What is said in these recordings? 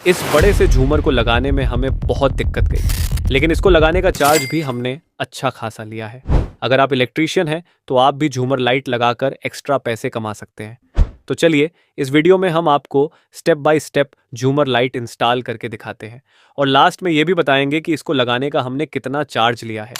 इस बड़े से झूमर को लगाने में हमें बहुत दिक्कत गई, लेकिन इसको लगाने का चार्ज भी हमने अच्छा खासा लिया है। अगर आप इलेक्ट्रीशियन हैं तो आप भी झूमर लाइट लगाकर एक्स्ट्रा पैसे कमा सकते हैं। तो चलिए, इस वीडियो में हम आपको स्टेप बाय स्टेप झूमर लाइट इंस्टॉल करके दिखाते हैं और लास्ट में ये भी बताएंगे कि इसको लगाने का हमने कितना चार्ज लिया है।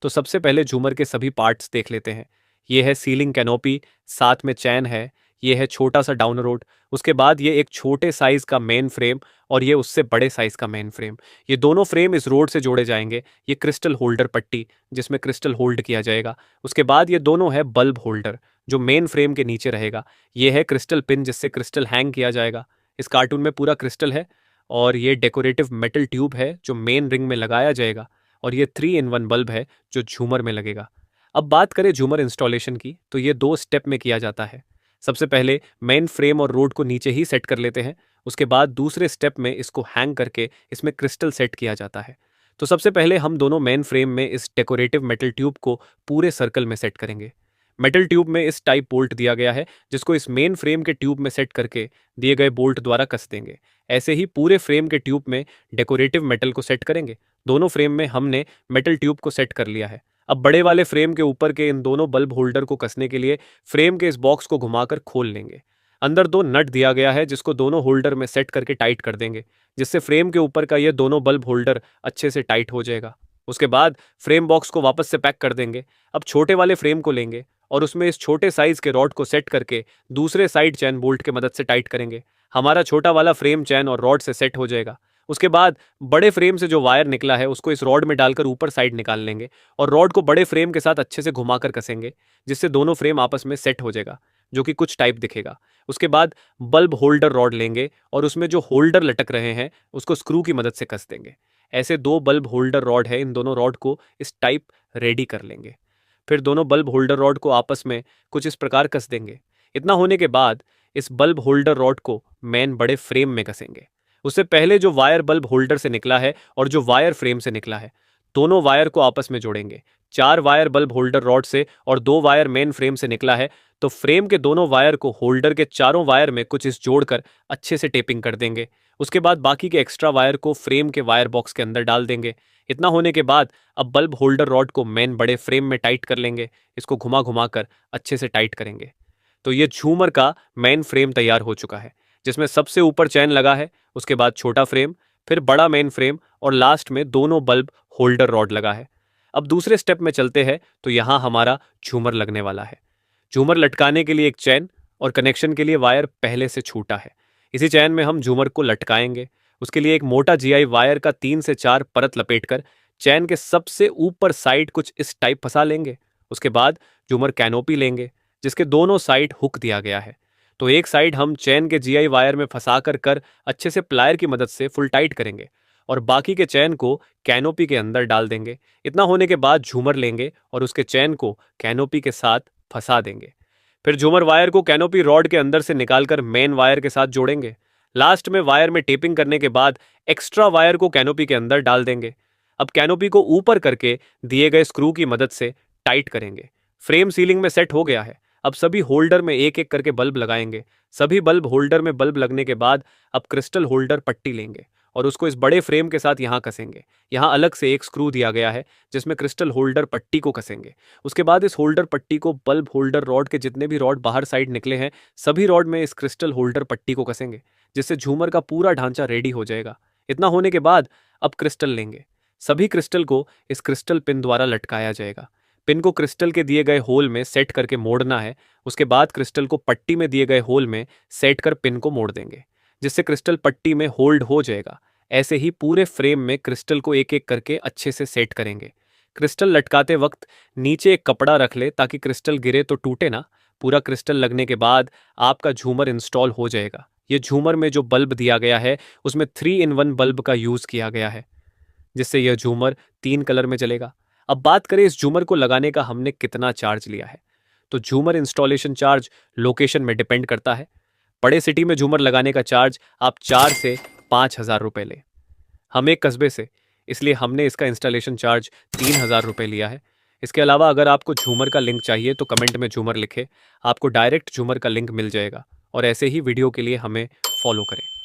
तो सबसे पहले झूमर के सभी पार्ट्स देख लेते हैं। ये है सीलिंग कैनोपी, साथ में चैन है, ये है छोटा सा डाउन रोड, उसके बाद ये एक छोटे साइज का मेन फ्रेम और ये उससे बड़े साइज का मेन फ्रेम। ये दोनों फ्रेम इस रोड से जोड़े जाएंगे। ये क्रिस्टल होल्डर पट्टी जिसमें क्रिस्टल होल्ड किया जाएगा। उसके बाद ये दोनों है बल्ब होल्डर जो मेन फ्रेम के नीचे रहेगा। ये है क्रिस्टल पिन जिससे क्रिस्टल हैंग किया जाएगा। इस कार्टून में पूरा क्रिस्टल है। और ये डेकोरेटिव मेटल ट्यूब है जो मेन रिंग में लगाया जाएगा। और ये 3 in 1 बल्ब है जो झूमर में लगेगा। अब बात करें झूमर इंस्टॉलेशन की, तो ये 2 स्टेप में किया जाता है। सबसे पहले मेन फ्रेम और रोड को नीचे ही सेट कर लेते हैं। उसके बाद दूसरे स्टेप में इसको हैंग करके इसमें क्रिस्टल सेट किया जाता है। तो सबसे पहले हम दोनों मेन फ्रेम में इस डेकोरेटिव मेटल ट्यूब को पूरे सर्कल में सेट करेंगे। मेटल ट्यूब में इस टाइप बोल्ट दिया गया है जिसको इस मेन फ्रेम के ट्यूब में सेट करके दिए गए बोल्ट द्वारा कस देंगे। ऐसे ही पूरे फ्रेम के ट्यूब में डेकोरेटिव मेटल को सेट करेंगे। दोनों फ्रेम में हमने मेटल ट्यूब को सेट कर लिया है। अब बड़े वाले फ्रेम के ऊपर के इन दोनों बल्ब होल्डर को कसने के लिए फ्रेम के इस बॉक्स को घुमाकर खोल लेंगे। अंदर 2 नट दिया गया है जिसको दोनों होल्डर में सेट करके टाइट कर देंगे, जिससे फ्रेम के ऊपर का ये दोनों बल्ब होल्डर अच्छे से टाइट हो जाएगा। उसके बाद फ्रेम बॉक्स को वापस से पैक कर देंगे। अब छोटे वाले फ्रेम को लेंगे और उसमें इस छोटे साइज के रॉड को सेट करके दूसरे साइड चैन बोल्ट की मदद से टाइट करेंगे। हमारा छोटा वाला फ्रेम चैन और रॉड से सेट हो जाएगा। उसके बाद बड़े फ्रेम से जो वायर निकला है उसको इस रॉड में डालकर ऊपर साइड निकाल लेंगे और रॉड को बड़े फ्रेम के साथ अच्छे से घुमाकर कसेंगे, जिससे दोनों फ्रेम आपस में सेट हो जाएगा, जो कि कुछ टाइप दिखेगा। उसके बाद बल्ब होल्डर रॉड लेंगे और उसमें जो होल्डर लटक रहे हैं उसको स्क्रू की मदद से कस देंगे। ऐसे 2 बल्ब होल्डर रॉड है, इन दोनों रॉड को इस टाइप रेडी कर लेंगे। फिर दोनों बल्ब होल्डर रॉड को आपस में कुछ इस प्रकार कस देंगे। इतना होने के बाद इस बल्ब होल्डर रॉड को मेन बड़े फ्रेम में कसेंगे। उससे पहले जो वायर बल्ब होल्डर से निकला है और जो वायर फ्रेम से निकला है, दोनों वायर को आपस में जोड़ेंगे। 4 वायर बल्ब होल्डर रॉड से और 2 वायर मेन फ्रेम से निकला है, तो फ्रेम के दोनों वायर को होल्डर के चारों वायर में कुछ इस जोड़कर अच्छे से टेपिंग कर देंगे। उसके बाद बाकी के एक्स्ट्रा वायर को फ्रेम के वायर बॉक्स के अंदर डाल देंगे। इतना होने के बाद अब बल्ब होल्डर रॉड को मेन बड़े फ्रेम में टाइट कर लेंगे। इसको घुमा घुमा कर अच्छे से टाइट करेंगे। तो ये झूमर का मेन फ्रेम तैयार हो चुका है, जिसमें सबसे ऊपर चैन लगा है, उसके बाद छोटा फ्रेम, फिर बड़ा मेन फ्रेम और लास्ट में दोनों बल्ब होल्डर रॉड लगा है। अब दूसरे स्टेप में चलते हैं, तो यहाँ हमारा झूमर लगने वाला है। झूमर लटकाने के लिए एक चैन और कनेक्शन के लिए वायर पहले से छूटा है। इसी चैन में हम झूमर को लटकाएंगे। उसके लिए एक मोटा जीआई वायर का 3 से 4 परत लपेटकर चैन के सबसे ऊपर साइड कुछ इस टाइप फंसा लेंगे। उसके बाद झूमर कैनोपी लेंगे जिसके दोनों साइड हुक दिया गया है। तो एक साइड हम चैन के जीआई वायर में फंसा कर अच्छे से प्लायर की मदद से फुल टाइट करेंगे और बाकी के चैन को कैनोपी के अंदर डाल देंगे। इतना होने के बाद झूमर लेंगे और उसके चैन को कैनोपी के साथ फंसा देंगे। फिर झूमर वायर को कैनोपी रॉड के अंदर से निकालकर मेन वायर के साथ जोड़ेंगे। लास्ट में वायर में टेपिंग करने के बाद एक्स्ट्रा वायर को कैनोपी के अंदर डाल देंगे। अब कैनोपी को ऊपर करके दिए गए स्क्रू की मदद से टाइट करेंगे। फ्रेम सीलिंग में सेट हो गया है। अब सभी होल्डर में एक एक करके बल्ब लगाएंगे। सभी बल्ब होल्डर में बल्ब लगने के बाद अब क्रिस्टल होल्डर पट्टी लेंगे और उसको इस बड़े फ्रेम के साथ यहाँ कसेंगे। यहाँ अलग से एक स्क्रू दिया गया है जिसमें क्रिस्टल होल्डर पट्टी को कसेंगे। उसके बाद इस होल्डर पट्टी को बल्ब होल्डर रॉड के जितने भी रॉड बाहर साइड निकले हैं सभी रॉड में इस क्रिस्टल होल्डर पट्टी को कसेंगे, जिससे झूमर का पूरा ढांचा रेडी हो जाएगा। इतना होने के बाद अब क्रिस्टल लेंगे। सभी क्रिस्टल को इस क्रिस्टल पिन द्वारा लटकाया जाएगा। पिन को क्रिस्टल के दिए गए होल में सेट करके मोड़ना है। उसके बाद क्रिस्टल को पट्टी में दिए गए होल में सेट कर पिन को मोड़ देंगे, जिससे क्रिस्टल पट्टी में होल्ड हो जाएगा। ऐसे ही पूरे फ्रेम में क्रिस्टल को एक एक करके अच्छे से सेट करेंगे। क्रिस्टल लटकाते वक्त नीचे एक कपड़ा रख ले ताकि क्रिस्टल गिरे तो टूटे ना। पूरा क्रिस्टल लगने के बाद आपका झूमर इंस्टॉल हो जाएगा। ये झूमर में जो बल्ब दिया गया है उसमें 3 in 1 बल्ब का यूज किया गया है, जिससे यह झूमर 3 कलर में जलेगा। अब बात करें इस झूमर को लगाने का हमने कितना चार्ज लिया है। तो झूमर इंस्टॉलेशन चार्ज लोकेशन में डिपेंड करता है। बड़े सिटी में झूमर लगाने का चार्ज आप 4 से 5 हज़ार रुपये लें। हम एक कस्बे से, इसलिए हमने इसका इंस्टॉलेशन चार्ज 3 हज़ार रुपये लिया है। इसके अलावा अगर आपको झूमर का लिंक चाहिए तो कमेंट में झूमर लिखें, आपको डायरेक्ट झूमर का लिंक मिल जाएगा। और ऐसे ही वीडियो के लिए हमें फॉलो करें।